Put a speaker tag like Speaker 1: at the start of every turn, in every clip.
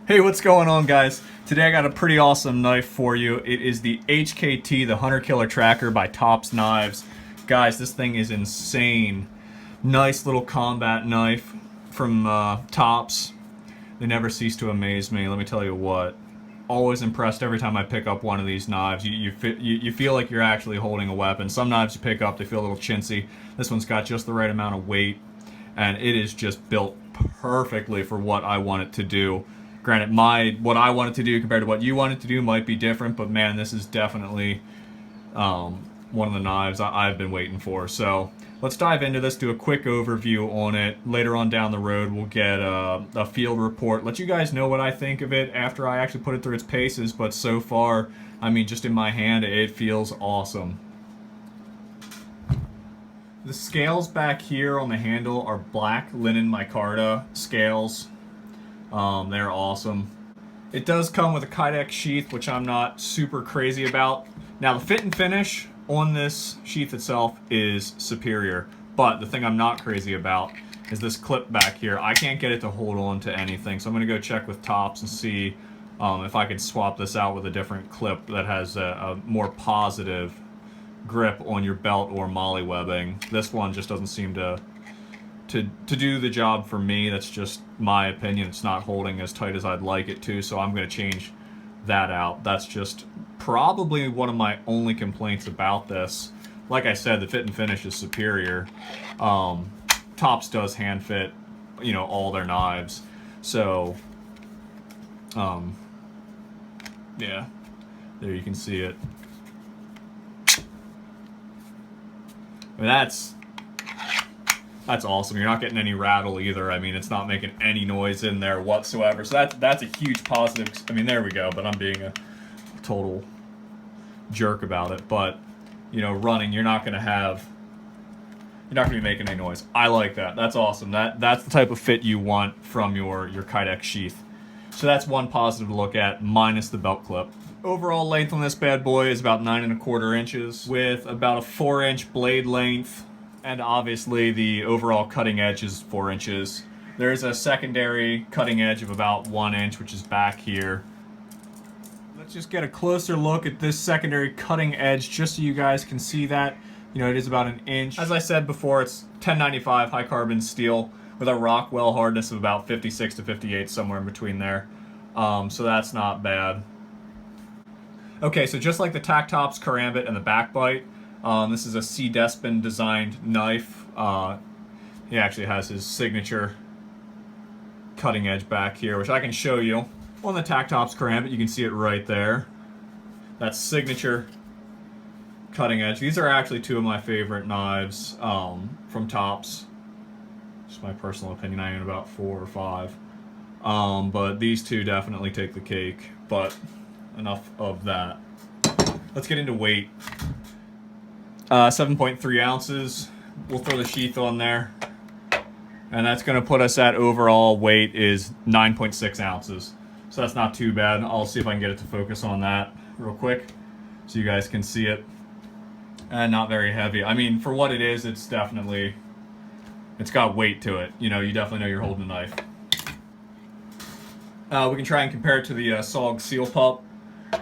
Speaker 1: Hey, what's going on, guys? Today I got a pretty awesome knife for you. It is the HKT, the Hunter Killer Tracker by Tops Knives. Guys, this thing is insane. Nice little combat knife from Tops. They never cease to amaze me, let me tell you what. Always impressed every time I pick up one of these knives. You feel like you're actually holding a weapon. Some knives you pick up, they feel a little chintzy. This one's got just the right amount of weight, and it is just built perfectly for what I want it to do. Granted, what I want it to do compared to what you want it to do might be different, but man, this is definitely one of the knives I've been waiting for. So let's dive into this, do a quick overview on it. Later on down the road, we'll get a field report, let you guys know what I think of it after I actually put it through its paces. But so far, I mean, just in my hand, it feels awesome. The scales back here on the handle are black linen micarta scales. They're awesome. It does come with a Kydex sheath, which I'm not super crazy about. Now, the fit and finish on this sheath itself is superior, but the thing I'm not crazy about is this clip back here. I can't get it to hold on to anything, so I'm going to go check with Tops and see if I can swap this out with a different clip that has a more positive grip on your belt or molly webbing. This one just doesn't seem to do the job for me. That's just my opinion. It's not holding as tight as I'd like it to, so I'm going to change that out. That's just probably one of my only complaints about this. Like I said, the fit and finish is superior. Tops does hand fit, you know, all their knives. So, yeah, there you can see it. I mean, that's awesome. You're not getting any rattle either. I mean, it's not making any noise in there whatsoever. So that's a huge positive. I mean, there we go. But I'm being a total jerk about it. But, you know, running, you're not going to be making any noise. I like that. That's awesome. That's the type of fit you want from your Kydex sheath. So that's one positive to look at, minus the belt clip. Overall length on this bad boy is about 9¼ inches, with about a 4-inch blade length. And obviously the overall cutting edge is 4 inches. There's a secondary cutting edge of about 1 inch, which is back here. Let's just get a closer look at this secondary cutting edge, just so you guys can see that. You know, it is about 1 inch. As I said before, it's 1095 high carbon steel with a Rockwell hardness of about 56 to 58, somewhere in between there. So that's not bad. Okay, so just like the Tactops Karambit and the Backbite, this is a C. Despin designed knife. He actually has his signature cutting edge back here, which I can show you. On the Tactops Karambit, you can see it right there. That's signature cutting edge. These are actually two of my favorite knives from Tops. Just my personal opinion. I own about 4 or 5. But these two definitely take the cake. But enough of that. Let's get into weight. 7.3 ounces. We'll throw the sheath on there. And that's going to put us at overall weight is 9.6 ounces. So that's not too bad. I'll see if I can get it to focus on that real quick so you guys can see it. And not very heavy. I mean, for what it is, it's got weight to it. You know, you definitely know you're holding a knife. We can try and compare it to the SOG Seal Pup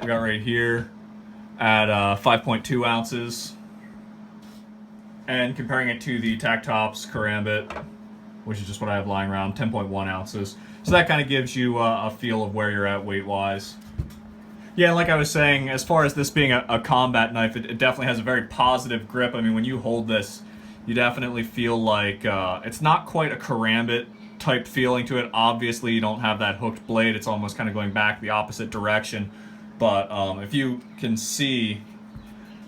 Speaker 1: we got right here at 5.2 ounces. And comparing it to the Tactops Karambit, which is just what I have lying around, 10.1 ounces. So that kind of gives you a feel of where you're at weight-wise. Yeah, like I was saying, as far as this being a combat knife, it definitely has a very positive grip. I mean, when you hold this, you definitely feel like it's not quite a Karambit type feeling to it. Obviously, you don't have that hooked blade. It's almost kind of going back the opposite direction. But if you can see,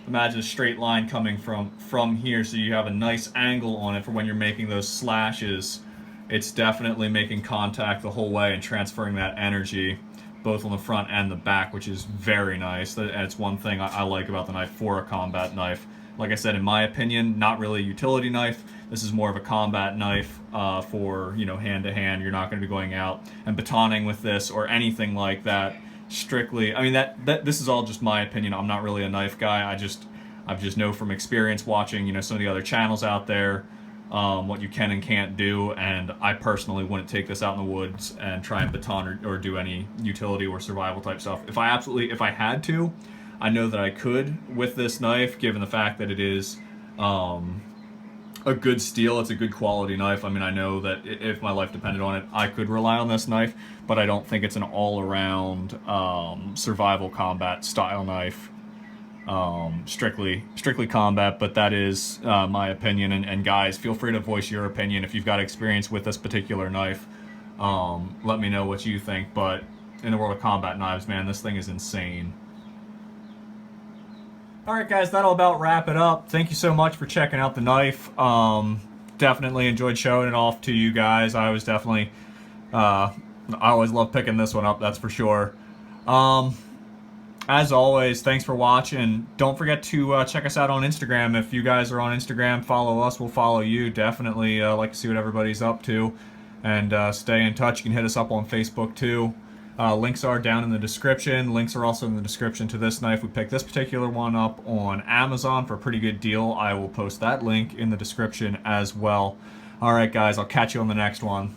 Speaker 1: imagine a straight line coming from here, so you have a nice angle on it for when you're making those slashes. It's definitely making contact the whole way and transferring that energy both on the front and the back, which is very nice. And it's one thing I like about the knife for a combat knife. Like I said, in my opinion, not really a utility knife. This is more of a combat knife for, you know, hand-to-hand. You're not going to be going out and batoning with this or anything like that. Strictly, I mean, this is all just my opinion. I'm not really a knife guy. I just know from experience watching, you know, some of the other channels out there. what you can and can't do, and I personally wouldn't take this out in the woods and try and baton or do any utility or survival type stuff. If I had to, I know that I could with this knife, given the fact that it is a good steel. It's a good quality knife. I mean, I know that if my life depended on it, I could rely on this knife, but I don't think it's an all-around survival combat style knife. Strictly combat, but that is my opinion. And guys, feel free to voice your opinion if you've got experience with this particular knife. Let me know what you think. But in the world of combat knives, man, this thing is insane. Alright guys, that'll about wrap it up. Thank you so much for checking out the knife. Definitely enjoyed showing it off to you guys. I was definitely, I always love picking this one up, that's for sure. As always, thanks for watching. Don't forget to check us out on Instagram. If you guys are on Instagram, follow us, we'll follow you. Definitely like to see what everybody's up to. And stay in touch. You can hit us up on Facebook too. Links are down in the description. Links are also in the description to this knife. We picked this particular one up on Amazon for a pretty good deal. I will post that link in the description as well. Alright guys, I'll catch you on the next one.